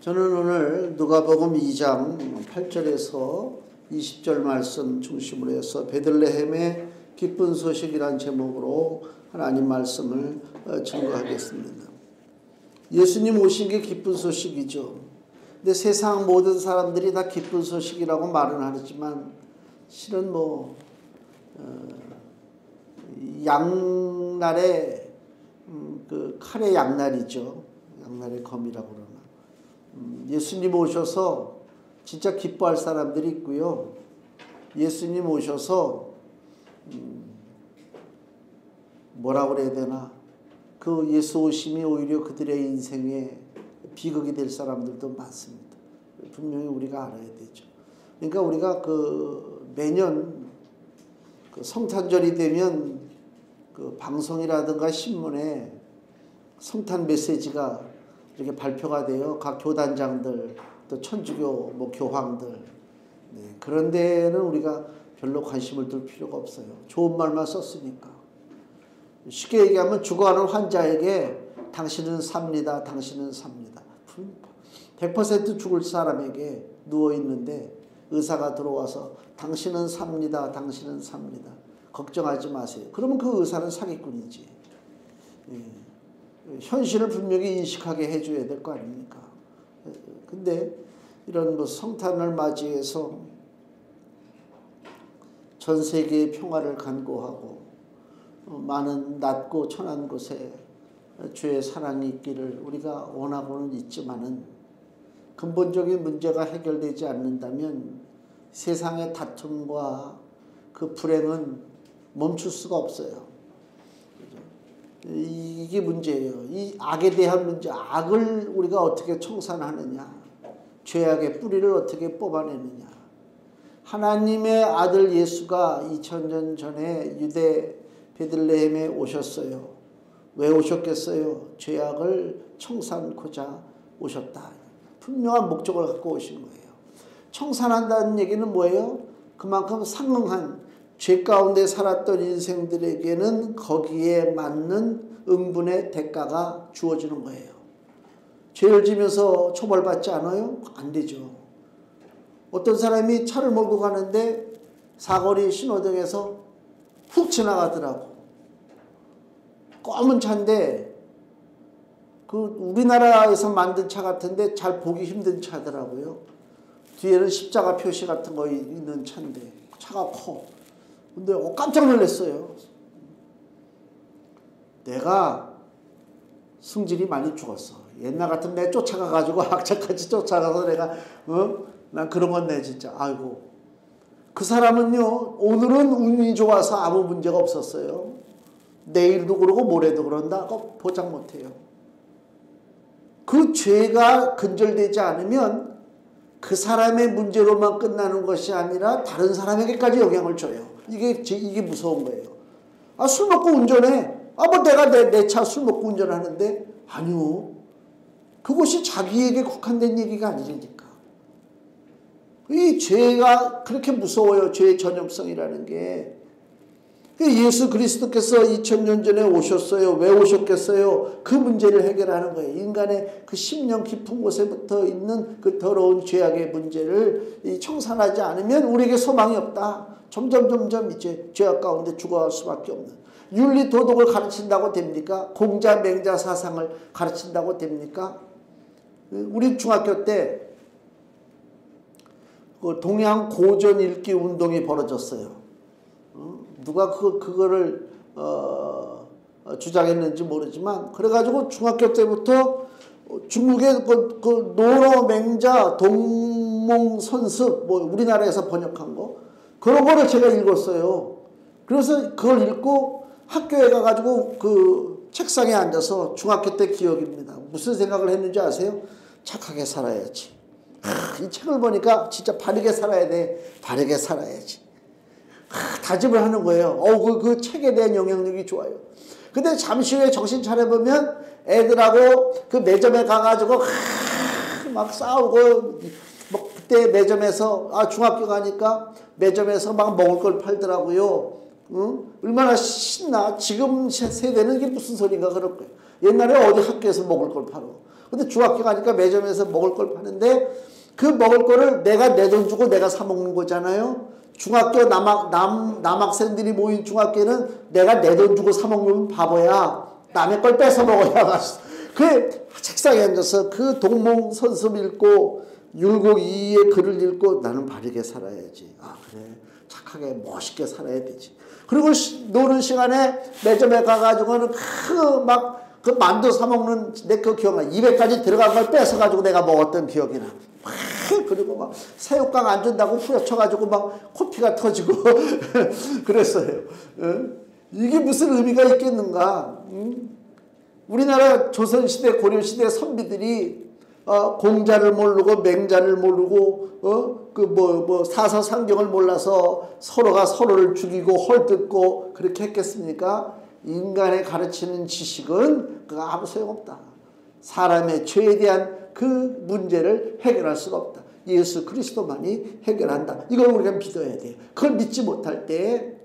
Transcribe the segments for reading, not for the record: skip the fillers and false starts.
저는 오늘 누가복음 2장 8절에서 20절 말씀 중심으로 해서 베들레헴의 기쁜 소식이란 제목으로 하나님 말씀을 증거하겠습니다. 예수님 오신 게 기쁜 소식이죠. 근데 세상 모든 사람들이 다 기쁜 소식이라고 말은 하지만 실은 양날의 그 칼의 양날이죠. 양날의 검이라고 그러나. 예수님 오셔서 진짜 기뻐할 사람들이 있고요. 예수님 오셔서 뭐라고 그래야 되나, 그 예수 오심이 오히려 그들의 인생에 비극이 될 사람들도 많습니다. 분명히 우리가 알아야 되죠. 그러니까 우리가 매년 성탄절이 되면 방송이라든가 신문에 성탄 메시지가 이렇게 발표가 돼요. 각 교단장들, 또 천주교 교황들. 네, 그런 데는 우리가 별로 관심을 둘 필요가 없어요. 좋은 말만 썼으니까. 쉽게 얘기하면 죽어가는 환자에게 당신은 삽니다. 당신은 삽니다. 100% 죽을 사람에게 누워있는데 의사가 들어와서 당신은 삽니다. 당신은 삽니다. 걱정하지 마세요. 그러면 그 의사는 사기꾼이지. 네. 현실을 분명히 인식하게 해줘야 될 거 아닙니까? 근데 이런 성탄을 맞이해서 전 세계의 평화를 간구하고 많은 낮고 천한 곳에 주의 사랑이 있기를 우리가 원하고는 있지만은 근본적인 문제가 해결되지 않는다면 세상의 다툼과 그 불행은 멈출 수가 없어요. 이게 문제예요. 이 악에 대한 문제, 악을 우리가 어떻게 청산하느냐, 죄악의 뿌리를 어떻게 뽑아내느냐. 하나님의 아들 예수가 2000년 전에 유대 베들레헴에 오셨어요. 왜 오셨겠어요? 죄악을 청산하고자 오셨다. 분명한 목적을 갖고 오신 거예요. 청산한다는 얘기는 뭐예요? 그만큼 상응한 죄 가운데 살았던 인생들에게는 거기에 맞는 응분의 대가가 주어지는 거예요. 죄를 지면서 처벌받지 않아요? 안 되죠. 어떤 사람이 차를 몰고 가는데 사거리 신호등에서 훅 지나가더라고. 검은 차인데 우리나라에서 만든 차 같은데 잘 보기 힘든 차더라고요. 뒤에는 십자가 표시 같은 거 있는 차인데 차가 커. 근데 깜짝 놀랐어요. 내가 승질이 많이 죽었어. 옛날 같으면 내가 쫓아가가지고 악착같이 쫓아가서 내가 난 그런 건데 진짜. 아이고. 그 사람은요, 오늘은 운이 좋아서 아무 문제가 없었어요. 내일도 그러고 모레도 그런다. 보장 못해요. 그 죄가 근절되지 않으면 그 사람의 문제로만 끝나는 것이 아니라 다른 사람에게까지 영향을 줘요. 이게 무서운 거예요. 술 먹고 운전해. 내가 내 차 술 먹고 운전하는데, 아니요. 그것이 자기에게 국한된 얘기가 아니니까. 이 죄가 그렇게 무서워요. 죄의 전염성이라는 게. 예수 그리스도께서 2000년 전에 오셨어요. 왜 오셨겠어요? 그 문제를 해결하는 거예요. 인간의 그 심령 깊은 곳에 붙어 있는 그 더러운 죄악의 문제를 청산하지 않으면 우리에게 소망이 없다. 점점 이제 죄악 가운데 죽어갈 수밖에 없는. 윤리 도덕을 가르친다고 됩니까? 공자 맹자 사상을 가르친다고 됩니까? 우리 중학교 때 동양 고전 읽기 운동이 벌어졌어요. 누가 그거를 주장했는지 모르지만, 그래가지고 중학교 때부터 중국의 노로 맹자 동몽선습 우리나라에서 번역한 거, 그런 거를 제가 읽었어요. 그래서 그걸 읽고 학교에 가가지고 그 책상에 앉아서 중학교 때 기억입니다. 무슨 생각을 했는지 아세요? 착하게 살아야지. 이 책을 보니까 진짜 바르게 살아야 돼. 바르게 살아야지. 다짐을 하는 거예요. 그 책에 대한 영향력이 좋아요. 근데 잠시 후에 정신 차려보면 애들하고 그 매점에 가가지고 막 싸우고, 그때 매점에서, 중학교 가니까 매점에서 막 먹을 걸 팔더라고요. 얼마나 신나. 지금 세대는 이게 무슨 소린가 그럴 거예요. 옛날에 어디 학교에서 먹을 걸 팔어. 근데 중학교 가니까 매점에서 먹을 걸 파는데 그 먹을 거를 내가 내 돈 주고 내가 사 먹는 거잖아요. 중학교 남학생들이 모인 중학교는 내가 내 돈 주고 사 먹는 바보야. 남의 걸 뺏어 먹어야. 그 책상에 앉아서 그 동몽선섭 읽고 율곡 이의의 글을 읽고 나는 바르게 살아야지. 아 그래 착하게 멋있게 살아야 되지. 그리고 노는 시간에 매점에 가가지고는 그 만두 사 먹는 내 그 기억나. 입에까지 들어간 걸 뺏어 가지고 내가 먹었던 기억이 나. 그리고 막 새우깡 안 준다고 후려쳐가지고 막 코피가 터지고 그랬어요. 이게 무슨 의미가 있겠는가? 우리나라 조선시대 고려시대 선비들이 공자를 모르고 맹자를 모르고 사서상경을 몰라서 서로가 서로를 죽이고 헐뜯고 그렇게 했겠습니까? 인간의 가르치는 지식은 그거 아무 소용없다. 사람의 죄에 대한 그 문제를 해결할 수가 없다. 예수 그리스도만이 해결한다. 이걸 우리가 믿어야 돼요. 그걸 믿지 못할 때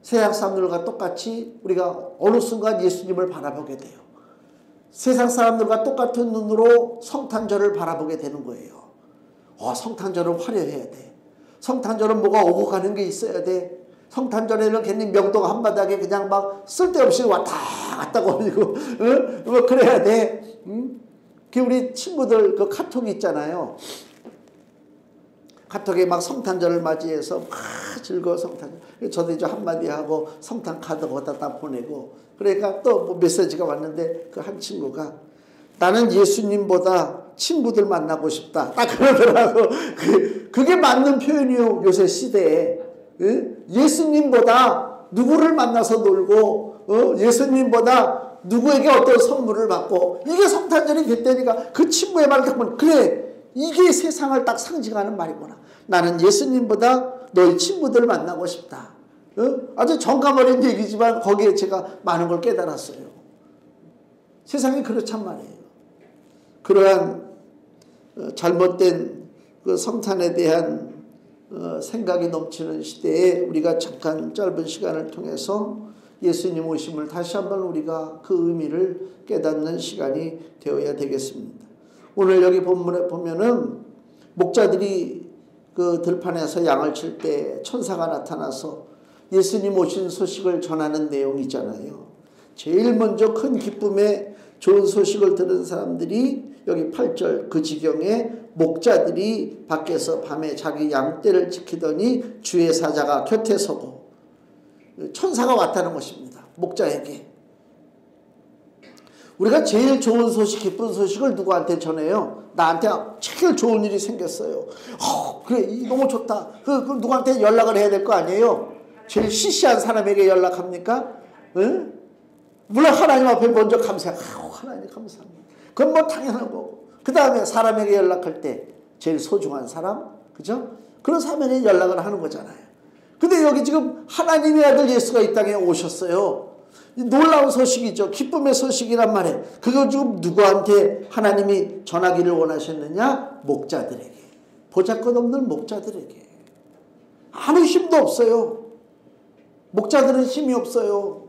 세상 사람들과 똑같이 우리가 어느 순간 예수님을 바라보게 돼요. 세상 사람들과 똑같은 눈으로 성탄절을 바라보게 되는 거예요. 성탄절은 화려해야 돼. 성탄절은 뭐가 오고 가는 게 있어야 돼. 성탄절에는 괜히 명동 한바닥에 그냥 막 쓸데없이 왔다 갔다 거리고 뭐 그래야 돼. 그 우리 친구들 그 카톡 있잖아요. 카톡에 막 성탄절을 맞이해서 막 즐거워 성탄절. 저도 이제 한마디 하고 성탄 카드 거기다 다 보내고 그러니까 또 뭐 메시지가 왔는데 그 한 친구가 나는 예수님보다 친구들 만나고 싶다. 딱 그러더라고. 그게 맞는 표현이요. 요새 시대에. 예수님보다 누구를 만나서 놀고 예수님보다 누구에게 어떤 선물을 받고 이게 성탄절이 됐다니까 그 친구의 말을 듣면 그래 이게 세상을 딱 상징하는 말이구나. 나는 예수님보다 너희 친구들 만나고 싶다. 아주 정감 어린 얘기지만 거기에 제가 많은 걸 깨달았어요. 세상이 그렇단 말이에요. 그러한 잘못된 그 성탄에 대한 생각이 넘치는 시대에 우리가 잠깐 짧은 시간을 통해서 예수님 오심을 다시 한번 우리가 그 의미를 깨닫는 시간이 되어야 되겠습니다. 오늘 여기 본문에 보면은 목자들이 그 들판에서 양을 칠 때 천사가 나타나서 예수님 오신 소식을 전하는 내용이 있잖아요. 제일 먼저 큰 기쁨에 좋은 소식을 들은 사람들이 여기 8절 그 지경에 목자들이 밖에서 밤에 자기 양떼를 지키더니 주의 사자가 곁에 서고 천사가 왔다는 것입니다. 목자에게. 우리가 제일 좋은 소식, 기쁜 소식을 누구한테 전해요? 나한테 제일 좋은 일이 생겼어요. 그래, 너무 좋다. 그럼 누구한테 연락을 해야 될 거 아니에요? 제일 시시한 사람에게 연락합니까? 응? 물론 하나님 앞에 먼저 감사해요. 하나님 감사합니다. 그건 뭐 당연한 거고. 그 다음에 사람에게 연락할 때 제일 소중한 사람, 그죠? 그런 사람에게 연락을 하는 거잖아요. 근데 여기 지금 하나님의 아들 예수가 이 땅에 오셨어요. 놀라운 소식이죠. 기쁨의 소식이란 말이에요. 그거 지금 누구한테 하나님이 전하기를 원하셨느냐? 목자들에게. 보잘것없는 목자들에게. 아무 힘도 없어요. 목자들은 힘이 없어요.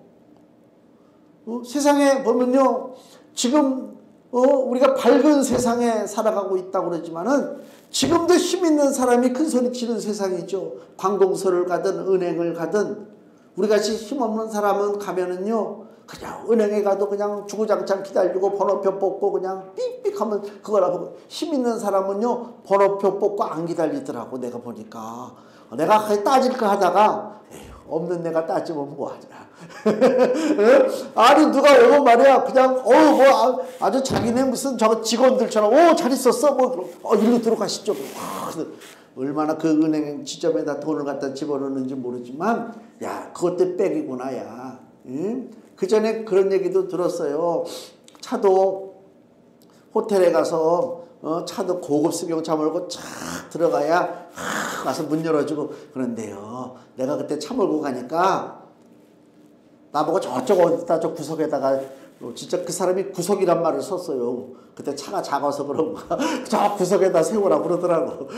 세상에 보면요. 지금 우리가 밝은 세상에 살아가고 있다고 그러지만은 지금도 힘 있는 사람이 큰 소리 치는 세상이죠. 관공서를 가든 은행을 가든 우리같이 힘없는 사람은 가면은요. 그냥 은행에 가도 그냥 주구장창 기다리고 번호표 뽑고 그냥 삑삑 하면 그거라고. 힘 있는 사람은요. 번호표 뽑고 안 기다리더라고 내가 보니까. 내가 따질 거 하다가 에휴, 없는 내가 따지면 뭐하냐. 아니 누가 오면 말이야 그냥 뭐 아주 자기네 무슨 저거 직원들처럼 잘 있었어 뭐 일로 들어가시죠. 얼마나 그 은행 지점에다 돈을 갖다 집어넣는지 모르지만 야 그것도 빽이구나 야. 그 전에 그런 얘기도 들었어요. 차도 호텔에 가서 차도 고급 승용차 몰고 쫙 들어가야 가서 문 열어주고 그런데요. 내가 그때 차 몰고 가니까 나보고 저쪽 어디다 저 구석에다가 진짜 그 사람이 구석이란 말을 썼어요. 그때 차가 작아서 그런가 저 구석에다 세우라고 그러더라고.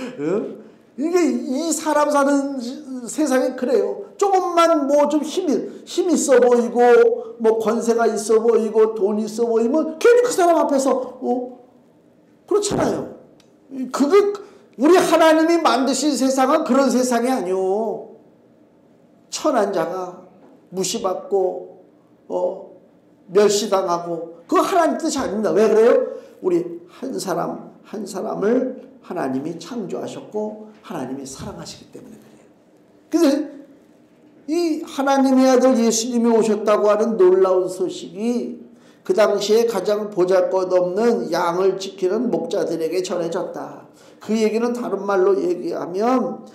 이게 이 사람 사는 세상이 그래요. 조금만 뭐 좀 힘 있어 보이고 뭐 권세가 있어 보이고 돈 있어 보이면 괜히 그 사람 앞에서 그렇잖아요. 그게 우리 하나님이 만드신 세상은 그런 세상이 아니오. 천한 자가 무시받고 멸시당하고 그거 하나님 뜻이 아닙니다. 왜 그래요? 우리 한 사람 한 사람을 하나님이 창조하셨고 하나님이 사랑하시기 때문에 그래요. 그래서 이 하나님의 아들 예수님이 오셨다고 하는 놀라운 소식이 그 당시에 가장 보잘것없는 양을 지키는 목자들에게 전해졌다. 그 얘기는 다른 말로 얘기하면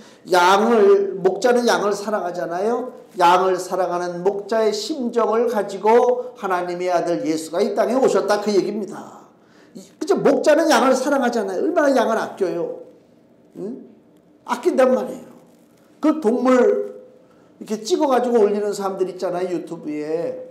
목자는 양을 사랑하잖아요. 양을 사랑하는 목자의 심정을 가지고 하나님의 아들 예수가 이 땅에 오셨다 그 얘기입니다. 그죠? 목자는 양을 사랑하잖아요. 얼마나 양을 아껴요. 응? 아낀단 말이에요. 그 동물 이렇게 찍어가지고 올리는 사람들 있잖아요. 유튜브에.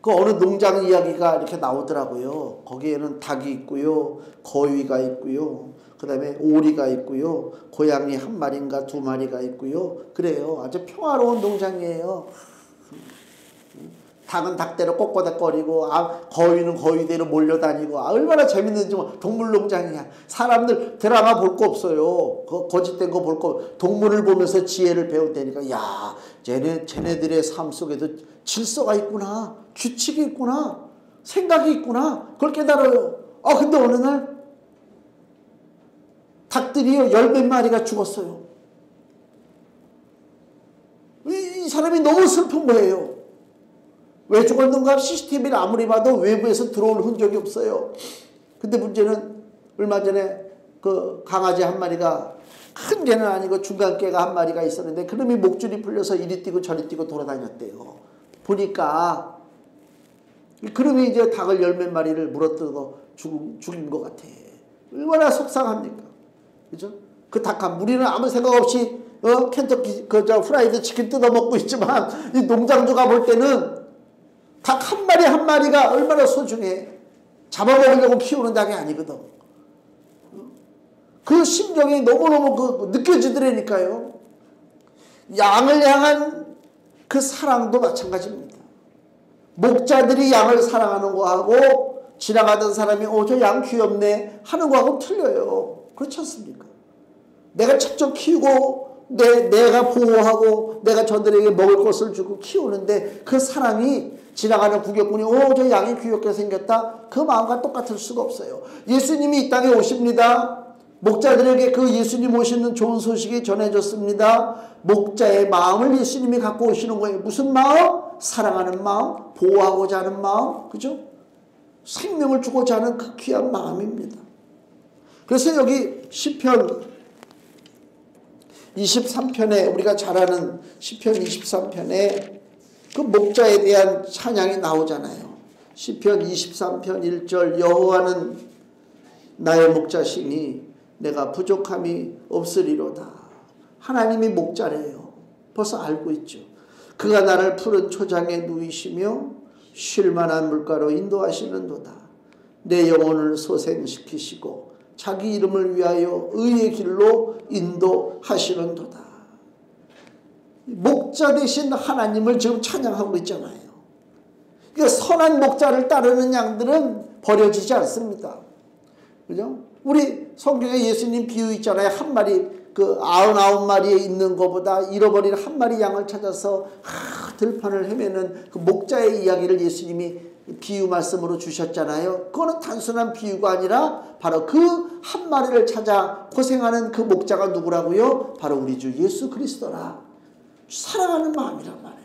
그 어느 농장 이야기가 이렇게 나오더라고요. 거기에는 닭이 있고요. 거위가 있고요. 그 다음에 오리가 있고요. 고양이 한 마리인가 두 마리가 있고요. 그래요. 아주 평화로운 농장이에요. 닭은 닭대로 꼬꼬닥거리고 거위는 거위대로 몰려다니고 얼마나 재밌는지 동물농장이야. 사람들 드라마 볼 거 없어요. 거짓된 거 볼 거 동물을 보면서 지혜를 배운다니까. 야 쟤네들의 삶 속에도 질서가 있구나. 규칙이 있구나. 생각이 있구나. 그걸 깨달아요. 근데 어느 날 닭들이요 10몇 마리가 죽었어요. 이 사람이 너무 슬픈 거예요. 왜 죽었는가? CCTV를 아무리 봐도 외부에서 들어올 흔적이 없어요. 근데 문제는 얼마 전에 그 강아지 한 마리가 큰 개는 아니고 중간 개가 한 마리가 있었는데 그놈이 목줄이 풀려서 이리 뛰고 저리 뛰고 돌아다녔대요. 보니까 그놈이 이제 닭을 10몇 마리를 물어뜯어 죽인 것 같아. 얼마나 속상합니까? 그죠? 그 닭 한 무리는 아무 생각 없이 켄터키 프라이드 치킨 뜯어먹고 있지만 이 농장주가 볼 때는 닭 한 마리 한 마리가 얼마나 소중해. 잡아먹으려고 키우는 닭이 아니거든. 그 심정이 너무너무 느껴지더라니까요. 양을 향한 그 사랑도 마찬가지입니다. 목자들이 양을 사랑하는 거하고 지나가던 사람이 저 양 귀엽네 하는 거하고 틀려요. 그렇지 않습니까? 내가 직접 키우고 내가 보호하고 내가 저들에게 먹을 것을 주고 키우는데 그 사랑이 지나가는 구경꾼이 저 양이 귀엽게 생겼다 그 마음과 똑같을 수가 없어요. 예수님이 이 땅에 오십니다. 목자들에게 그 예수님 오시는 좋은 소식이 전해졌습니다. 목자의 마음을 예수님이 갖고 오시는 거예요. 무슨 마음? 사랑하는 마음, 보호하고자 하는 마음, 그죠? 생명을 주고자 하는 그 귀한 마음입니다. 그래서 여기 시편 23편에 우리가 잘 아는 시편 23편에 그 목자에 대한 찬양이 나오잖아요. 시편 23편 1절 여호와는 나의 목자시니 내가 부족함이 없으리로다. 하나님이 목자래요. 벌써 알고 있죠. 그가 나를 푸른 초장에 누이시며 쉴만한 물가로 인도하시는도다. 내 영혼을 소생시키시고 자기 이름을 위하여 의의 길로 인도하시는도다. 목자 되신 하나님을 지금 찬양하고 있잖아요. 그러니까 선한 목자를 따르는 양들은 버려지지 않습니다. 그죠? 우리 성경에 예수님 비유 있잖아요. 한 마리 99마리에 있는 것보다 잃어버린 한 마리 양을 찾아서 들판을 헤매는 그 목자의 이야기를 예수님이 비유 말씀으로 주셨잖아요. 그거는 단순한 비유가 아니라 바로 그 한 마리를 찾아 고생하는 그 목자가 누구라고요? 바로 우리 주 예수 그리스도라. 사랑하는 마음이란 말이에요.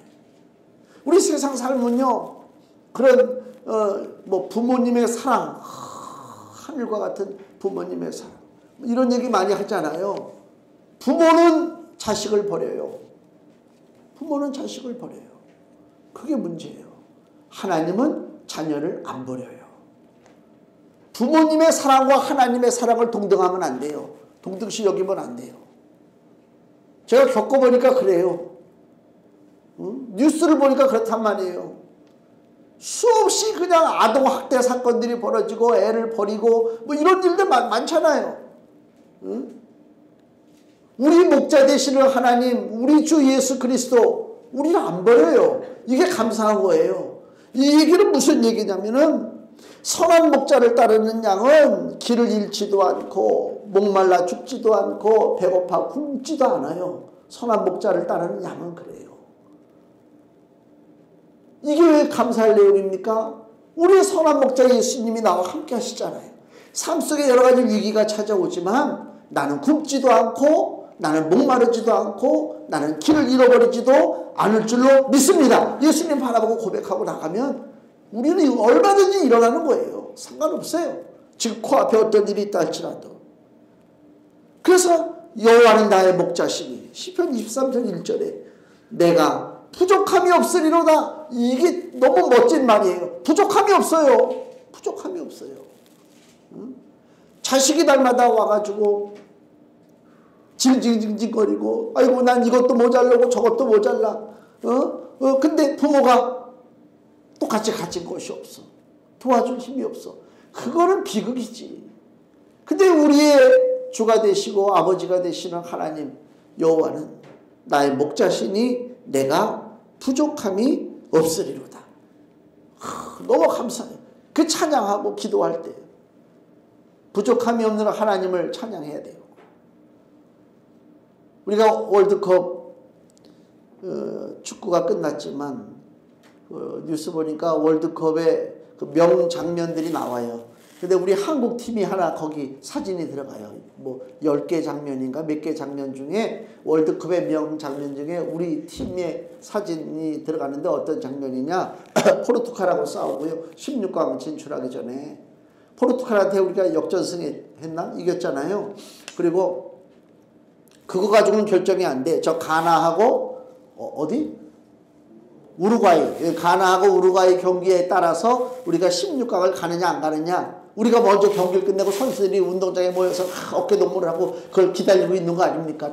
우리 세상 삶은요, 그런 부모님의 사랑, 하늘과 같은 부모님의 사랑, 이런 얘기 많이 하잖아요. 부모는 자식을 버려요. 부모는 자식을 버려요. 그게 문제예요. 하나님은 자녀를 안 버려요. 부모님의 사랑과 하나님의 사랑을 동등하면 안 돼요. 동등시 여기면 안 돼요. 제가 겪어보니까 그래요. 뉴스를 보니까 그렇단 말이에요. 수없이 그냥 아동학대 사건들이 벌어지고 애를 버리고 이런 일들 많잖아요. 우리 목자 되시는 하나님, 우리 주 예수 그리스도 우리를 안 버려요. 이게 감사한 거예요. 이 얘기는 무슨 얘기냐면은 선한 목자를 따르는 양은 길을 잃지도 않고 목말라 죽지도 않고 배고파 굶지도 않아요. 선한 목자를 따르는 양은 그래요. 이게 왜 감사할 내용입니까? 우리의 선한 목자 예수님이 나와 함께 하시잖아요. 삶 속에 여러 가지 위기가 찾아오지만 나는 굶지도 않고 나는 목마르지도 않고 나는 길을 잃어버리지도 않을 줄로 믿습니다. 예수님 바라보고 고백하고 나가면 우리는 얼마든지 일어나는 거예요. 상관없어요. 지금 코앞에 어떤 일이 있다 할지라도. 그래서 여호와는 나의 목자시니 시편 23편 1절에 내가 부족함이 없으리로다. 이게 너무 멋진 말이에요. 부족함이 없어요. 부족함이 없어요. 자식이 날마다 와가지고 징징징징거리고 아이고 난 이것도 모자라고 저것도 모자라. 근데 부모가 똑같이 가진 것이 없어. 도와줄 힘이 없어. 그거는 비극이지. 근데 우리의 주가 되시고 아버지가 되시는 하나님 여호와는 나의 목자시니 내가 부족함이 없으리로다. 너무 감사해요. 그 찬양하고 기도할 때 부족함이 없는 하나님을 찬양해야 돼요. 우리가 월드컵 축구가 끝났지만 뉴스 보니까 월드컵의 그 명장면들이 나와요. 근데 우리 한국 팀이 하나 거기 사진이 들어가요. 뭐 10개 장면인가 몇 개 장면 중에 월드컵의 명장면 중에 우리 팀의 사진이 들어가는데 어떤 장면이냐. 포르투갈하고 싸우고요. 16강 진출하기 전에 포르투갈한테 우리가 역전승했나? 이겼잖아요. 그리고 그거 가지고는 결정이 안 돼. 저 가나하고 어디? 우루과이. 가나하고 우루과이 경기에 따라서 우리가 16강을 가느냐 안 가느냐. 우리가 먼저 경기를 끝내고 선수들이 운동장에 모여서 어깨동무를 하고 그걸 기다리고 있는 거 아닙니까?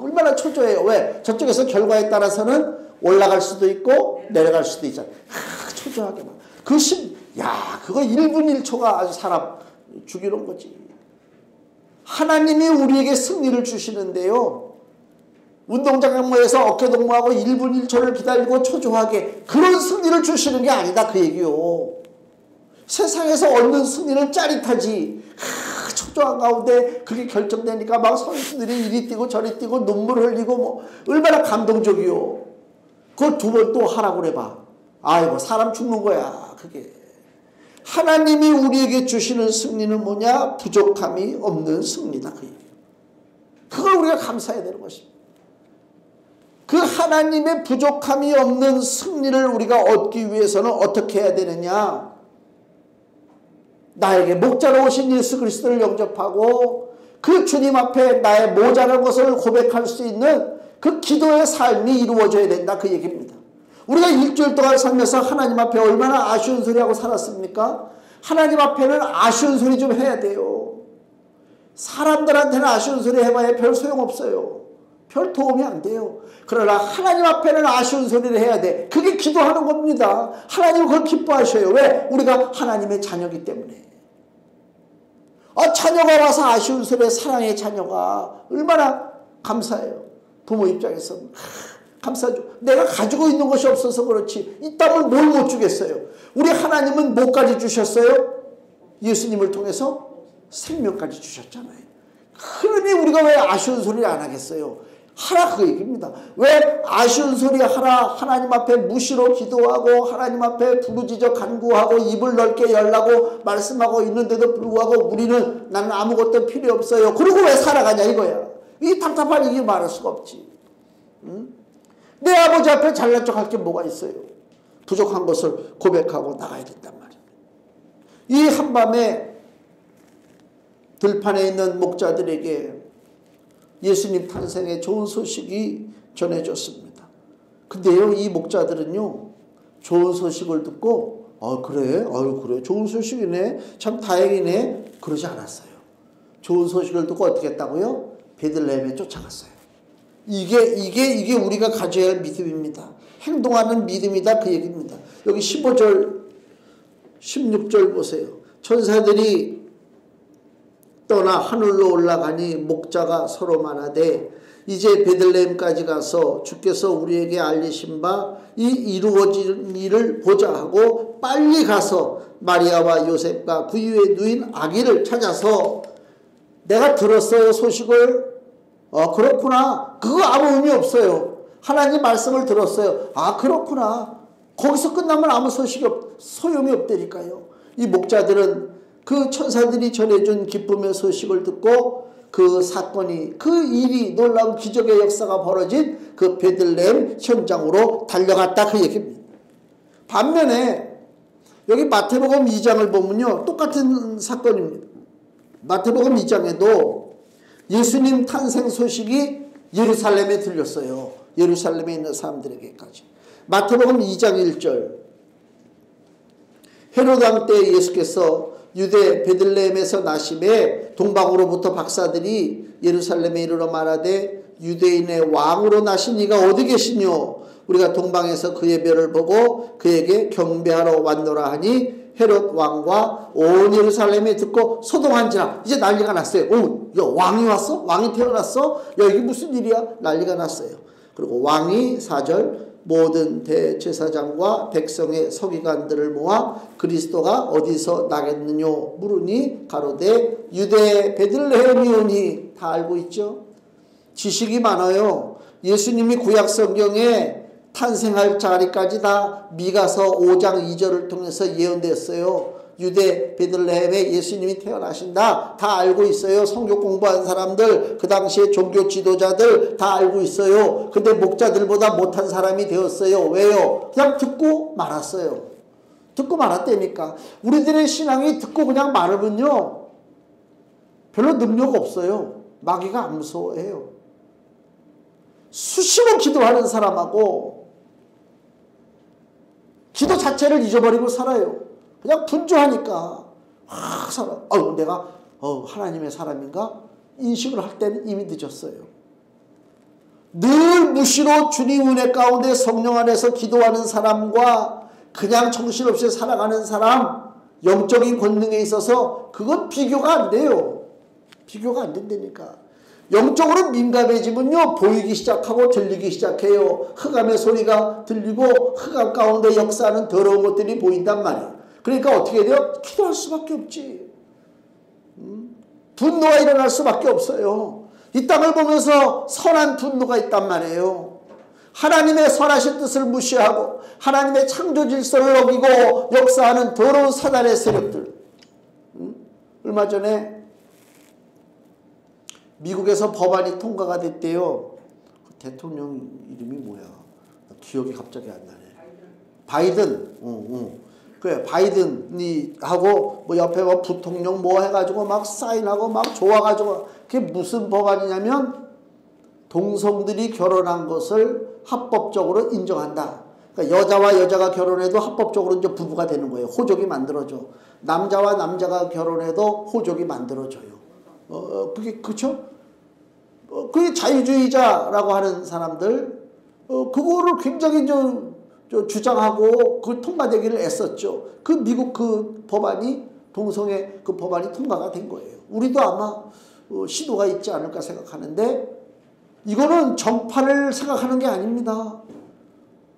얼마나 초조해요. 왜? 저쪽에서 결과에 따라서는 올라갈 수도 있고 내려갈 수도 있잖아요. 초조하게 막. 그거 1분 1초가 아주 사람 죽이는 거지. 하나님이 우리에게 승리를 주시는데요. 운동장에 모여서 어깨동무하고 1분 1초를 기다리고 초조하게 그런 승리를 주시는 게 아니다 그 얘기요. 세상에서 얻는 승리는 짜릿하지. 초조한 가운데 그게 결정되니까 막 선수들이 이리 뛰고 저리 뛰고 눈물 흘리고 뭐 얼마나 감동적이요. 그걸 2번 또 하라고 그래봐. 아이고 사람 죽는 거야 그게. 하나님이 우리에게 주시는 승리는 뭐냐? 부족함이 없는 승리다 그 얘기예요. 그걸 우리가 감사해야 되는 것입니다. 그 하나님의 부족함이 없는 승리를 우리가 얻기 위해서는 어떻게 해야 되느냐? 나에게 목자로 오신 예수 그리스도를 영접하고 그 주님 앞에 나의 모자란 것을 고백할 수 있는 그 기도의 삶이 이루어져야 된다 그 얘기입니다. 우리가 일주일 동안 살면서 하나님 앞에 얼마나 아쉬운 소리하고 살았습니까? 하나님 앞에는 아쉬운 소리 좀 해야 돼요. 사람들한테는 아쉬운 소리 해봐야 별 소용없어요. 별 도움이 안 돼요. 그러나 하나님 앞에는 아쉬운 소리를 해야 돼. 그게 기도하는 겁니다. 하나님은 그걸 기뻐하셔요. 왜? 우리가 하나님의 자녀이기 때문에. 자녀가 와서 아쉬운 소리에 사랑의 자녀가 얼마나 감사해요. 부모 입장에서는. 감사하죠. 내가 가지고 있는 것이 없어서 그렇지 있다면 뭘 못 주겠어요. 우리 하나님은 뭐까지 주셨어요? 예수님을 통해서 생명까지 주셨잖아요. 그러니 우리가 왜 아쉬운 소리를 안 하겠어요? 하라 그 얘기입니다. 왜 아쉬운 소리 하라. 하나님 앞에 무시로 기도하고 하나님 앞에 부르짖어 간구하고 입을 넓게 열라고 말씀하고 있는데도 불구하고 우리는 나는 아무것도 필요 없어요. 그리고 왜 살아가냐 이거야. 이 답답한 얘기 말할 수가 없지. 내 아버지 앞에 잘난 척할 게 뭐가 있어요. 부족한 것을 고백하고 나가야 된단 말입니다. 이 한밤에 들판에 있는 목자들에게 예수님 탄생의 좋은 소식이 전해졌습니다. 근데요 이 목자들은요 좋은 소식을 듣고 그래? 그래 좋은 소식이네 참 다행이네 그러지 않았어요. 좋은 소식을 듣고 어떻게 했다고요? 베들레헴에 쫓아갔어요. 이게 우리가 가져야 할 믿음입니다. 행동하는 믿음이다 그 얘기입니다. 여기 15절 16절 보세요. 천사들이 떠나 하늘로 올라가니 목자가 서로 말하되 이제 베들레헴까지 가서 주께서 우리에게 알리신 바 이 이루어진 일을 보자 하고 빨리 가서 마리아와 요셉과 그 위에 누인 아기를 찾아서 내가 들었어요 소식을. 그렇구나. 그거 아무 의미 없어요. 하나님 말씀을 들었어요. 아 그렇구나. 거기서 끝나면 아무 소용이 없다니까요. 이 목자들은 그 천사들이 전해준 기쁨의 소식을 듣고 그 사건이, 그 일이, 놀라운 기적의 역사가 벌어진 그 베들레헴 현장으로 달려갔다 그 얘기입니다. 반면에 여기 마태복음 2장을 보면요 똑같은 사건입니다. 마태복음 2장에도 예수님 탄생 소식이 예루살렘에 들렸어요. 예루살렘에 있는 사람들에게까지. 마태복음 2장 1절. 헤롯 왕 때 예수께서 유대 베들레헴에서 나심에 동방으로부터 박사들이 예루살렘에 이르러 말하되 유대인의 왕으로 나신 이가 어디 계시뇨? 우리가 동방에서 그의 별을 보고 그에게 경배하러 왔노라 하니 헤롯 왕과 온 예루살렘에 듣고 소동한지라. 이제 난리가 났어요. 야, 왕이 왔어? 왕이 태어났어? 야, 이게 무슨 일이야? 난리가 났어요. 그리고 왕이 4절 모든 대제사장과 백성의 서기관들을 모아 그리스도가 어디서 나겠느뇨 물으니 가로되 유대 베들레헴이오니. 다 알고 있죠? 지식이 많아요. 예수님이 구약 성경에 탄생할 자리까지 다 미가서 5장 2절을 통해서 예언되었어요. 유대 베들레헴에 예수님이 태어나신다. 다 알고 있어요. 성경 공부한 사람들, 그 당시에 종교 지도자들 다 알고 있어요. 근데 목자들보다 못한 사람이 되었어요. 왜요? 그냥 듣고 말았어요. 듣고 말았다니까. 우리들의 신앙이 듣고 그냥 말으면요 별로 능력 없어요. 마귀가 안 무서워해요. 수시로 기도하는 사람하고 기도 자체를 잊어버리고 살아요. 그냥 분주하니까 살아. 내가 하나님의 사람인가? 인식을 할 때는 이미 늦었어요. 늘 무시로 주님 은혜 가운데 성령 안에서 기도하는 사람과 그냥 정신없이 살아가는 사람, 영적인 권능에 있어서 그건 비교가 안 돼요. 비교가 안 된다니까. 영적으로 민감해지면요 보이기 시작하고 들리기 시작해요. 흑암의 소리가 들리고 흑암 가운데 역사하는 더러운 것들이 보인단 말이에요. 그러니까 어떻게 돼요? 기도할 수밖에 없지. 분노가 일어날 수밖에 없어요. 이 땅을 보면서 선한 분노가 있단 말이에요. 하나님의 선하신 뜻을 무시하고 하나님의 창조 질서를 어기고 역사하는 더러운 사단의 세력들. 얼마 전에 미국에서 법안이 통과가 됐대요. 그 대통령 이름이 뭐야? 기억이 갑자기 안 나네. 바이든. 그래, 바이든이 하고 뭐 옆에 뭐 부통령 뭐 해가지고 막 사인하고 막 좋아가지고. 그게 무슨 법안이냐면 동성들이 결혼한 것을 합법적으로 인정한다. 그러니까 여자와 여자가 결혼해도 합법적으로 이제 부부가 되는 거예요. 호족이 만들어져. 남자와 남자가 결혼해도 호족이 만들어져요. 그게 그쵸? 그게 자유주의자라고 하는 사람들 그거를 굉장히 주장하고 그 통과되기를 애썼죠. 그 미국 그 법안이 동성애 그 법안이 통과가 된 거예요. 우리도 아마 시도가 있지 않을까 생각하는데 이거는 정파를 생각하는 게 아닙니다.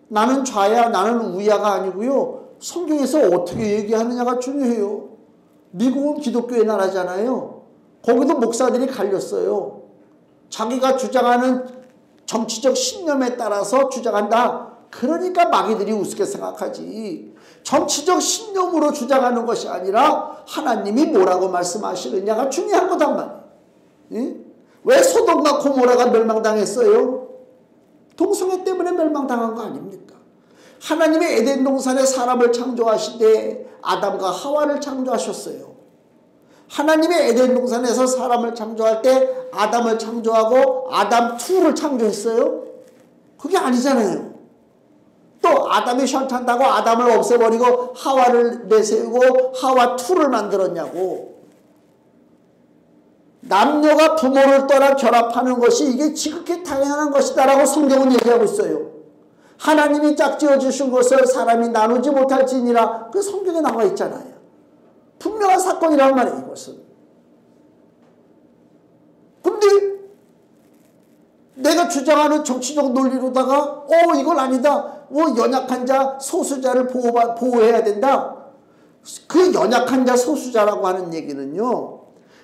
나는 좌야 나는 우야가 아니고요. 성경에서 어떻게 얘기하느냐가 중요해요. 미국은 기독교의 나라잖아요. 거기도 목사들이 갈렸어요. 자기가 주장하는 정치적 신념에 따라서 주장한다. 그러니까 마귀들이 우습게 생각하지. 정치적 신념으로 주장하는 것이 아니라 하나님이 뭐라고 말씀하시느냐가 중요한 거단 말이에요. 왜 소돔과 고모라가 멸망당했어요? 동성애 때문에 멸망당한 거 아닙니까? 하나님의 에덴 동산에 사람을 창조하실 때 아담과 하와를 창조하셨어요. 하나님의 에덴 동산에서 사람을 창조할 때 아담을 창조하고 아담 2를 창조했어요? 그게 아니잖아요. 또 아담이 싫다고 아담을 없애버리고 하와를 내세우고 하와 2를 만들었냐고. 남녀가 부모를 떠나 결합하는 것이 이게 지극히 당연한 것이다라고 성경은 얘기하고 있어요. 하나님이 짝지어 주신 것을 사람이 나누지 못할지니라 그 성경에 나와 있잖아요. 분명한 사건이란 말이에요. 이것은. 근데 내가 주장하는 정치적 논리로다가 이건 아니다. 연약한 자 소수자를 보호해야 된다. 그 연약한 자 소수자라고 하는 얘기는요,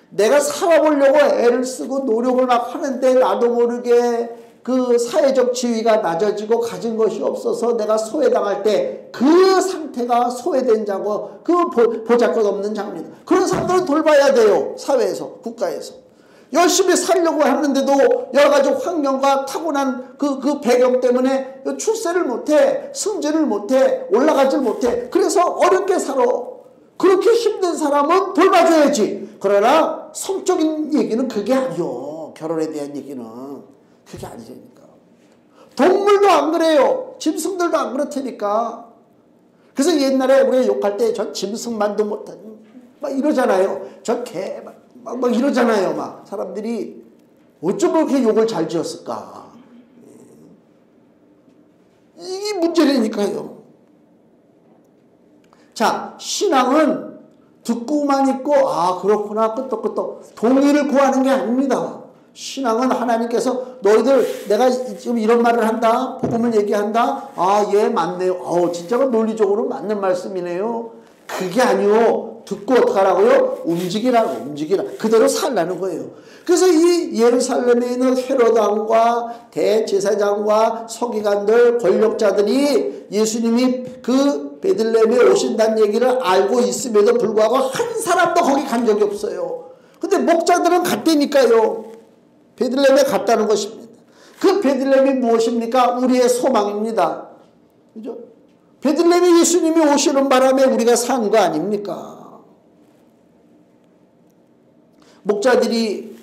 내가 살아보려고 애를 쓰고 노력을 막 하는데 나도 모르게 그 사회적 지위가 낮아지고 가진 것이 없어서 내가 소외당할 때 그 상태가 소외된 자고 그 보잘것없는 자입니다. 그런 사람들은 돌봐야 돼요. 사회에서, 국가에서. 열심히 살려고 하는데도 여러 가지 환경과 타고난 그 배경 때문에 출세를 못해, 승진을 못해, 올라가질 못해. 그래서 어렵게 살아. 그렇게 힘든 사람은 돌봐줘야지. 그러나 성적인 얘기는 그게 아니요. 결혼에 대한 얘기는 그게 아니니까. 동물도 안 그래요. 짐승들도 안 그렇다니까. 그래서 옛날에 우리가 욕할 때 전 짐승만도 못한 막 이러잖아요. 저 개 막 이러잖아요. 막 사람들이 어쩜 그렇게 욕을 잘 지었을까. 이게 문제라니까요. 자, 신앙은 듣고만 있고 그렇구나 끄떡끄떡 동의를 구하는 게 아닙니다. 신앙은 하나님께서 너희들 내가 지금 이런 말을 한다. 복음을 얘기한다. 예 맞네요. 진짜 논리적으로 맞는 말씀이네요. 그게 아니요. 듣고 어떡하라고요? 움직이라. 그대로 살라는 거예요. 그래서 이 예루살렘에 있는 헤롯 왕과 대제사장과 서기관들, 권력자들이 예수님이 그 베들레헴에 오신다는 얘기를 알고 있음에도 불구하고 한 사람도 거기 간 적이 없어요. 근데 목자들은 갔다니까요. 베들레헴에 갔다는 것입니다. 그 베들레헴이 무엇입니까? 우리의 소망입니다. 그죠? 베들레헴에 예수님이 오시는 바람에 우리가 산 거 아닙니까? 목자들이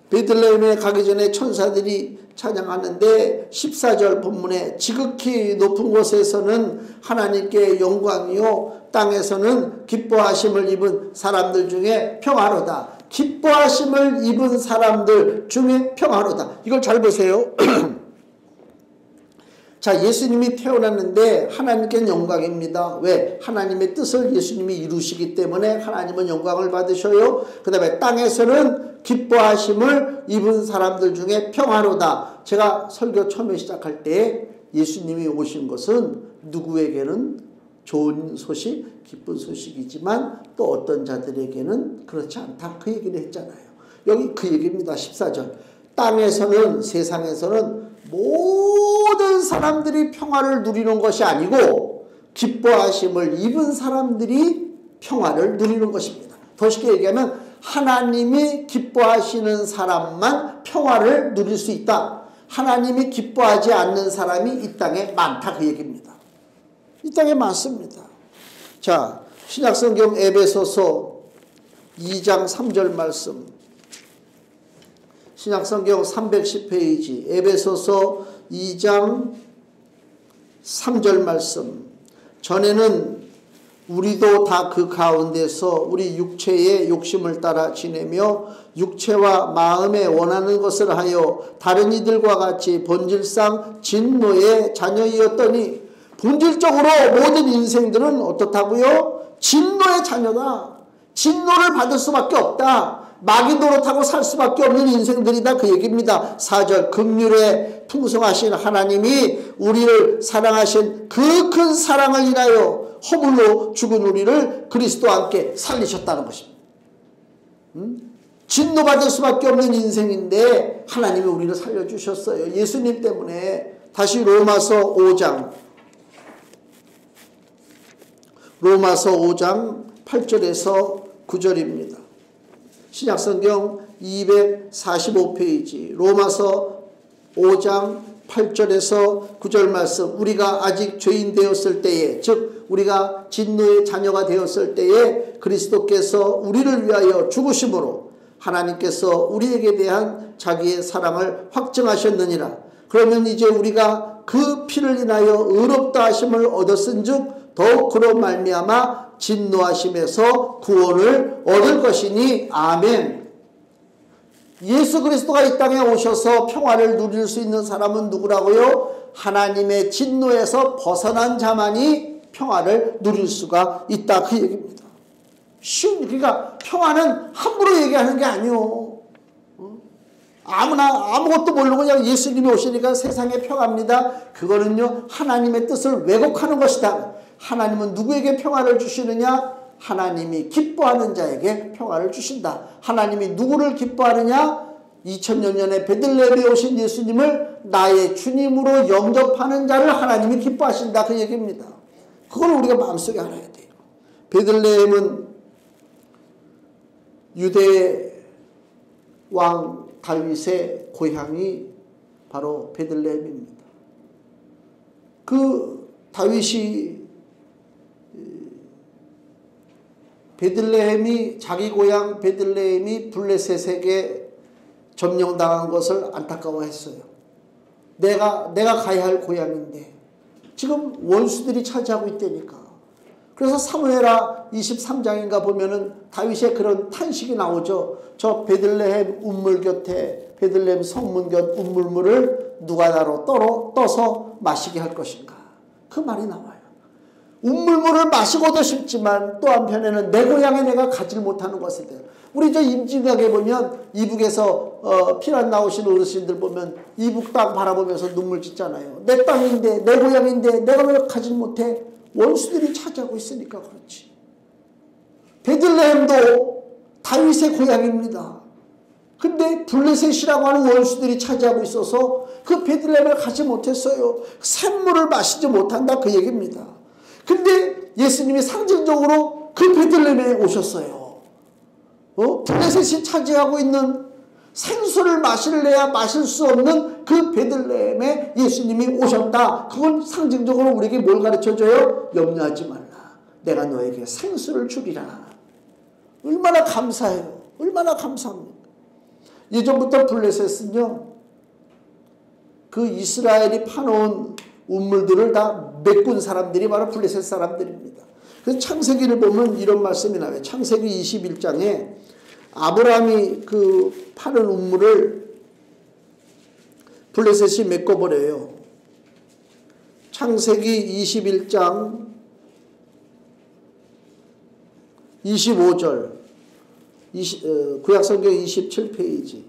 베들레헴에 가기 전에 천사들이 찬양하는데 14절 본문에 지극히 높은 곳에서는 하나님께 영광이요 땅에서는 기뻐하심을 입은 사람들 중에 평화로다. 기뻐하심을 입은 사람들 중에 평화로다. 이걸 잘 보세요. 자, 예수님이 태어났는데 하나님께는 영광입니다. 왜? 하나님의 뜻을 예수님이 이루시기 때문에 하나님은 영광을 받으셔요. 그 다음에 땅에서는 기뻐하심을 입은 사람들 중에 평화로다. 제가 설교 처음에 시작할 때 예수님이 오신 것은 누구에게는 좋은 소식, 기쁜 소식이지만 또 어떤 자들에게는 그렇지 않다. 그 얘기를 했잖아요. 여기 그 얘기입니다. 14절. 땅에서는, 세상에서는 모든 사람들이 평화를 누리는 것이 아니고 기뻐하심을 입은 사람들이 평화를 누리는 것입니다. 더 쉽게 얘기하면 하나님이 기뻐하시는 사람만 평화를 누릴 수 있다. 하나님이 기뻐하지 않는 사람이 이 땅에 많다. 그 얘기입니다. 이 땅에 많습니다. 자, 신약성경 에베소서 2장 3절 말씀. 신약성경 310페이지 에베소서 2장 3절 말씀. 전에는 우리도 다 그 가운데서 우리 육체의 욕심을 따라 지내며 육체와 마음에 원하는 것을 하여 다른 이들과 같이 본질상 진노의 자녀이었더니 본질적으로 모든 인생들은 어떻다고요? 진노의 자녀다. 진노를 받을 수밖에 없다. 마귀 노릇하고 살 수밖에 없는 인생들이다. 그 얘기입니다. 4절 긍휼에 풍성하신 하나님이 우리를 사랑하신 그 큰 사랑을 인하여 허물로 죽은 우리를 그리스도와 함께 살리셨다는 것입니다. 진노받을 수밖에 없는 인생인데 하나님이 우리를 살려주셨어요. 예수님 때문에. 다시 로마서 5장 8절에서 9절입니다. 신약성경 245페이지 로마서 5장 8절에서 9절 말씀. 우리가 아직 죄인 되었을 때에, 즉 우리가 진노의 자녀가 되었을 때에 그리스도께서 우리를 위하여 죽으심으로 하나님께서 우리에게 대한 자기의 사랑을 확증하셨느니라. 그러면 이제 우리가 그 피를 인하여 의롭다 하심을 얻었은즉 더욱 그로 말미암아 진노하심에서 구원을 얻을 것이니. 아멘. 예수 그리스도가 이 땅에 오셔서 평화를 누릴 수 있는 사람은 누구라고요? 하나님의 진노에서 벗어난 자만이 평화를 누릴 수가 있다. 그 얘기입니다. 그러니까 평화는 함부로 얘기하는 게 아니요. 아무나 아무것도 모르고 그냥 예수님이 오시니까 세상에 평화입니다. 그거는요 하나님의 뜻을 왜곡하는 것이다. 하나님은 누구에게 평화를 주시느냐? 하나님이 기뻐하는 자에게 평화를 주신다. 하나님이 누구를 기뻐하느냐? 2000년 전에 베들레헴에 오신 예수님을 나의 주님으로 영접하는 자를 하나님이 기뻐하신다. 그 얘기입니다. 그걸 우리가 마음속에 알아야 돼요. 베들레헴은 유대 왕 다윗의 고향이 바로 베들레헴입니다. 그 다윗이 베들레헴이 자기 고향 베들레헴이 블레셋에게 점령당한 것을 안타까워했어요. 내가 가야 할 고향인데 지금 원수들이 차지하고 있다니까. 그래서 사무엘하 23장인가 보면은 다윗의 그런 탄식이 나오죠. 저 베들레헴 운물 곁에 베들레헴 성문 곁 운물물을 누가 나로 떠서 마시게 할 것인가. 그 말이 나와요. 운물물을 마시고도 싶지만 또 한편에는 내 고향에 내가 가지 못하는 것에 대해 우리 저 임진각에 보면 이북에서 피난 나오신 어르신들 보면 이북 땅 바라보면서 눈물 짓잖아요. 내 땅인데 내 고향인데 내가 왜 가지 못해? 원수들이 차지하고 있으니까 그렇지. 베들레헴도 다윗의 고향입니다. 근데 블레셋이라고 하는 원수들이 차지하고 있어서 그 베들레헴을 가지 못했어요. 샘물을 마시지 못한다 그 얘기입니다. 근데 예수님이 상징적으로 그 베들레헴에 오셨어요. 블레셋이 차지하고 있는 생수를 마실래야 마실 수 없는 그 베들레헴에 예수님이 오셨다. 그건 상징적으로 우리에게 뭘 가르쳐줘요? 염려하지 말라. 내가 너에게 생수를 주리라. 얼마나 감사해요. 얼마나 감사합니다. 예전부터 블레셋은요. 그 이스라엘이 파놓은 우물들을 다 메꾼 사람들이 바로 블레셋 사람들입니다. 그래서 창세기를 보면 이런 말씀이 나와요. 창세기 21장에 아브라함이 그 파는 우물을 블레셋이 메꿔버려요. 창세기 21장 25절 구약성경 27페이지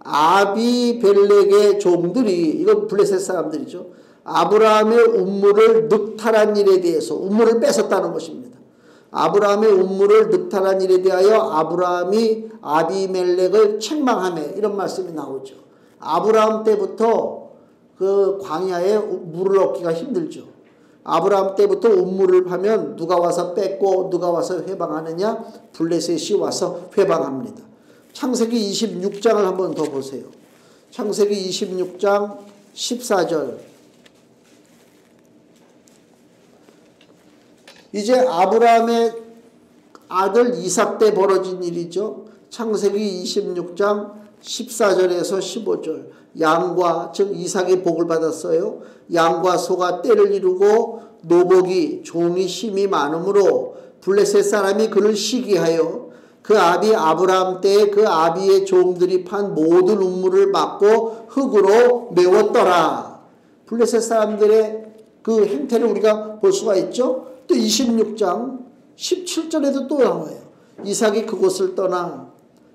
아비벨렉의 종들이 이건 블레셋 사람들이죠. 아브라함의 우물을 늑탈한 일에 대해서 우물을 뺏었다는 것입니다. 아브라함의 우물을 늑탈한 일에 대하여 아브라함이 아비멜렉을 책망하며 이런 말씀이 나오죠. 아브라함 때부터 그 광야에 물을 얻기가 힘들죠. 아브라함 때부터 우물을 파면 누가 와서 뺏고 누가 와서 회방하느냐? 블레셋이 와서 회방합니다. 창세기 26장을 한번 더 보세요. 창세기 26장 14절 이제 아브라함의 아들 이삭 때 벌어진 일이죠. 창세기 26장 14절에서 15절 양과 즉 이삭이 복을 받았어요. 양과 소가 떼를 이루고 노복이 종이 힘이 많으므로 블레셋 사람이 그를 시기하여 그 아비 아브라함 때에 그 아비의 종들이 판 모든 우물을 막고 흙으로 메웠더라. 블레셋 사람들의 그 행태를 우리가 볼 수가 있죠. 또 26장 17절에도 또 나와요. 이삭이 그곳을 떠나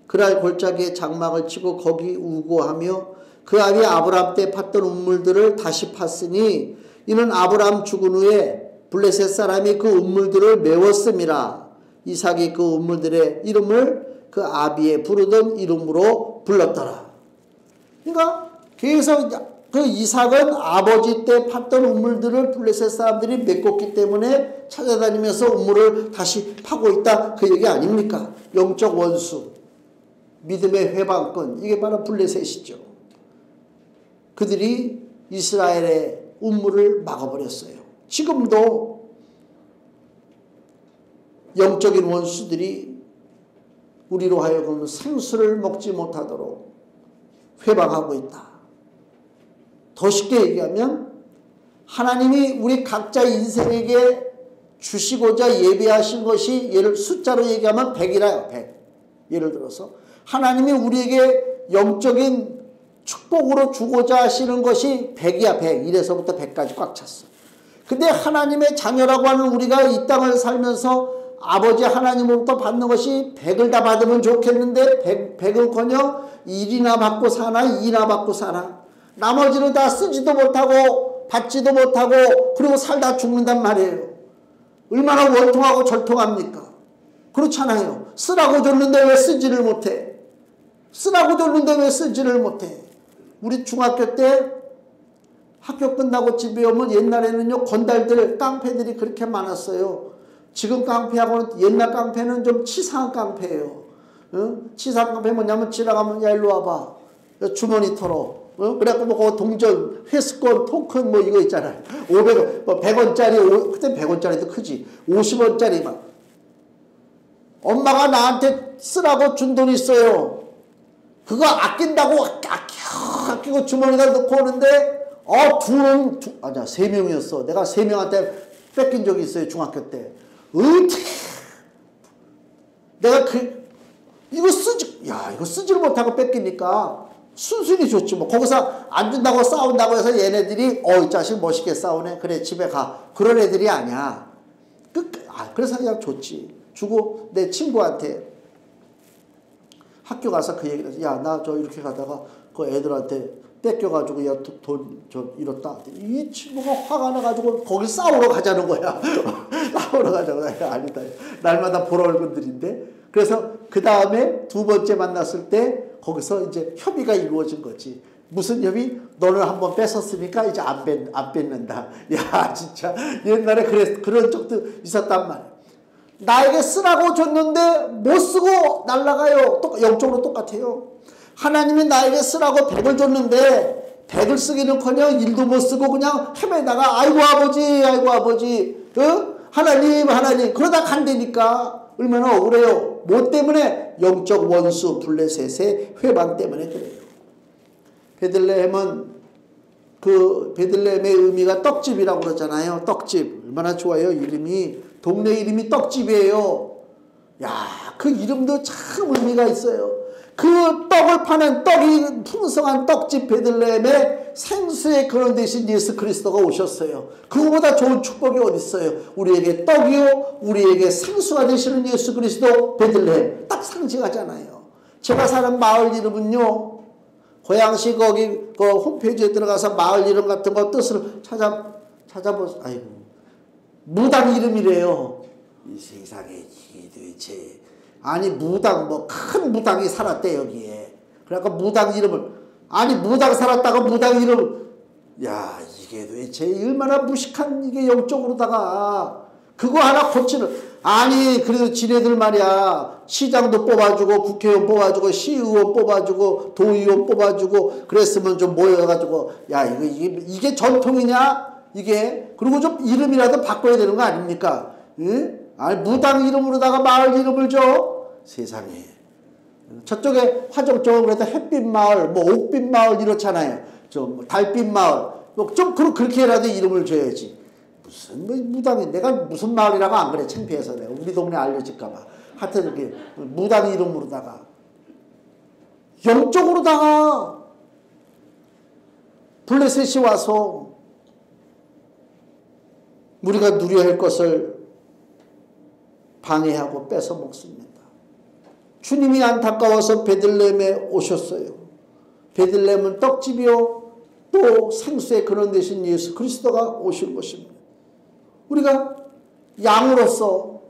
그랄 골짜기에 장막을 치고 거기 우고하며 그 아비 아브라함 때 팠던 우물들을 다시 팠으니 이는 아브라함 죽은 후에 블레셋 사람이 그 우물들을 메웠음이라. 이삭이 그 우물들의 이름을 그 아비의 부르던 이름으로 불렀더라. 그러니까 그래서 그 이삭은 아버지 때 팠던 우물들을 블레셋 사람들이 메꿨기 때문에 찾아다니면서 우물을 다시 파고 있다 그 얘기 아닙니까? 영적 원수, 믿음의 회방권, 이게 바로 블레셋이죠. 그들이 이스라엘의 우물을 막아버렸어요. 지금도 영적인 원수들이 우리로 하여금 생수를 먹지 못하도록 회방하고 있다. 더 쉽게 얘기하면 하나님이 우리 각자 인생에게 주시고자 예배하신 것이 예를 숫자로 얘기하면 100이라요. 100. 예를 들어서 하나님이 우리에게 영적인 축복으로 주고자 하시는 것이 100이야. 100. 1에서부터 100까지 꽉 찼어. 근데 하나님의 자녀라고 하는 우리가 이 땅을 살면서 아버지 하나님으로부터 받는 것이 100을 다 받으면 좋겠는데 100은커녕 1이나 받고 사나 2나 받고 사나. 나머지는 다 쓰지도 못하고 받지도 못하고 그리고 살다 죽는단 말이에요. 얼마나 원통하고 절통합니까? 그렇잖아요. 쓰라고 줬는데 왜 쓰지를 못해? 쓰라고 줬는데 왜 쓰지를 못해? 우리 중학교 때 학교 끝나고 집에 오면 옛날에는요 건달들 깡패들이 그렇게 많았어요. 지금 깡패하고는 옛날 깡패는 좀 치사한 깡패예요. 응? 치사한 깡패 뭐냐면 지나가면 야 일로 와봐. 주머니 털어. 어? 그래갖고 뭐 동전, 회수권, 토큰 뭐 이거 있잖아요. 500원, 뭐 100원짜리, 그때 100원짜리도 크지. 50원짜리 막. 엄마가 나한테 쓰라고 준 돈 있어요. 그거 아낀다고 아끼고 주머니에다 넣고 오는데 아니야 3명이었어. 내가 3명한테 뺏긴 적이 있어요. 중학교 때. 내가 이거 쓰지를 못하고 뺏기니까 순순히 줬지 뭐. 거기서 안 준다고 싸운다고 해서 얘네들이 이 자식 멋있게 싸우네. 그래 집에 가. 그런 애들이 아니야. 그래서 그냥 줬지. 주고 내 친구한테 학교 가서 그 얘기를 해서 야 나 저 이렇게 가다가 그 애들한테 뺏겨가지고 야 돈 잃었다. 이 친구가 화가 나가지고 거기 싸우러 가자는 거야. 싸우러 가자고. 아니다. 날마다 보러 올 분들인데. 그래서 그 다음에 두 번째 만났을 때 거기서 이제 협의가 이루어진 거지. 무슨 협의? 너는 한번 뺏었으니까 이제 안 뺏는다. 야 진짜 옛날에 그런 적도 있었단 말이야. 나에게 쓰라고 줬는데 못 쓰고 날아가요. 영적으로 똑같아요. 하나님이 나에게 쓰라고 100을 줬는데 100을 쓰기는커녕 1도 못 쓰고 그냥 헤매다가 아이고 아버지 하나님 그러다 간다니까. 얼마나 억울해요. 뭐 때문에? 영적 원수 블레셋의 회방 때문에 그래요. 베들레헴의 의미가 떡집이라고 그러잖아요. 떡집. 얼마나 좋아요. 이름이. 동네 이름이 떡집이에요. 야, 그 이름도 참 의미가 있어요. 그 떡을 파는 떡이 풍성한 떡집 베들레헴에 생수의 근원 되신 예수 그리스도가 오셨어요. 그거보다 좋은 축복이 어디 있어요. 우리에게 떡이요 우리에게 생수가 되시는 예수 그리스도 베들레헴 딱 상징하잖아요. 제가 사는 마을 이름은요 고양시 거기 그 홈페이지에 들어가서 마을 이름 같은 거 뜻을 찾아보세요. 아이고 무당 이름이래요. 이 세상에 이게 도대체 아니 무당 뭐 큰 무당이 살았대 여기에. 그러니까 무당 이름을 무당 살았다가 무당 이름 야 이게 도대체 얼마나 무식한 이게 영적으로다가 그거 하나 고치는 그래도 지네들 말이야 시장도 뽑아주고 국회의원 뽑아주고 시의원 뽑아주고 도의원 뽑아주고 그랬으면 좀 모여가지고 야 이게 전통이냐 이게. 그리고 좀 이름이라도 바꿔야 되는 거 아닙니까? 응? 무당 이름으로다가 마을 이름을 줘. 세상에. 저쪽에 화정 쪽은 그래도 햇빛마을, 뭐 옥빛마을 이렇잖아요. 좀 달빛마을. 좀 그렇게라도 이름을 줘야지. 무슨 무당이 내가 무슨 마을이라고 안 그래. 창피해서 내가 우리 동네 알려질까봐. 하여튼 이렇게 무당 이름으로다가 영적으로다가 블레셋이 와서 우리가 누려야 할 것을 방해하고 뺏어 먹습니다. 주님이 안타까워서 베들레헴에 오셨어요. 베들레헴은 떡집이요 또 생수의 근원 되신 예수 그리스도가 오신 것입니다. 우리가 양으로서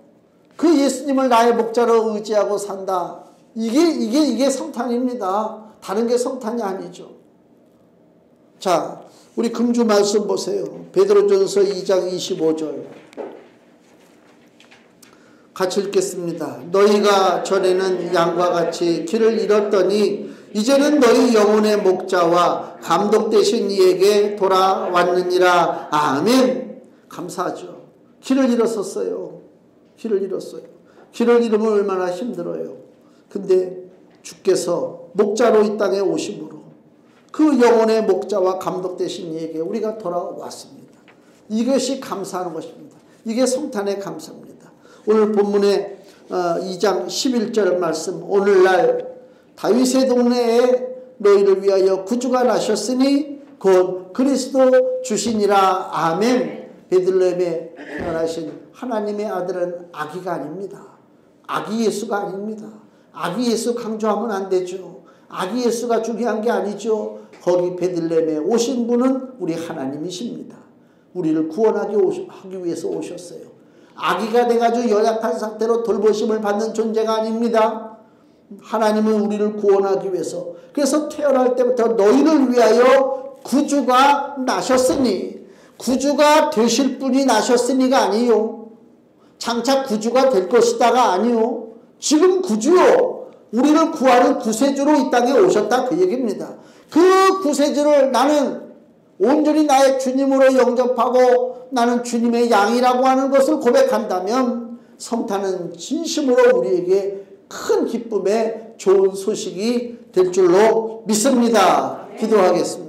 그 예수님을 나의 목자로 의지하고 산다. 이게 성탄입니다. 다른 게 성탄이 아니죠. 자, 우리 금주 말씀 보세요. 베드로전서 2장 25절. 같이 읽겠습니다. 너희가 전에는 양과 같이 길을 잃었더니 이제는 너희 영혼의 목자와 감독 되신 이에게 돌아왔느니라. 아멘. 감사하죠. 길을 잃었었어요. 길을 잃었어요. 길을 잃으면 얼마나 힘들어요. 근데 주께서 목자로 이 땅에 오심으로 그 영혼의 목자와 감독 되신 이에게 우리가 돌아왔습니다. 이것이 감사하는 것입니다. 이게 성탄의 감사입니다. 오늘 본문의 2장 11절 말씀. 오늘날 다윗의 동네에 너희를 위하여 구주가 나셨으니 곧 그리스도 주시니라. 아멘. 베들레헴에 태어나신 하나님의 아들은 아기가 아닙니다. 아기 예수가 아닙니다. 아기 예수 강조하면 안 되죠. 아기 예수가 중요한 게 아니죠. 거기 베들레헴에 오신 분은 우리 하나님이십니다. 우리를 구원하기 위해서 오셨어요. 아기가 돼가지고 연약한 상태로 돌보심을 받는 존재가 아닙니다. 하나님은 우리를 구원하기 위해서, 그래서 태어날 때부터 너희를 위하여 구주가 나셨으니, 구주가 되실 분이 나셨으니가 아니요, 장차 구주가 될 것이다가 아니요, 지금 구주요, 우리를 구하는 구세주로 이 땅에 오셨다, 그 얘기입니다. 그 구세주를 나는 온전히 나의 주님으로 영접하고 나는 주님의 양이라고 하는 것을 고백한다면 성탄은 진심으로 우리에게 큰 기쁨의 좋은 소식이 될 줄로 믿습니다. 기도하겠습니다.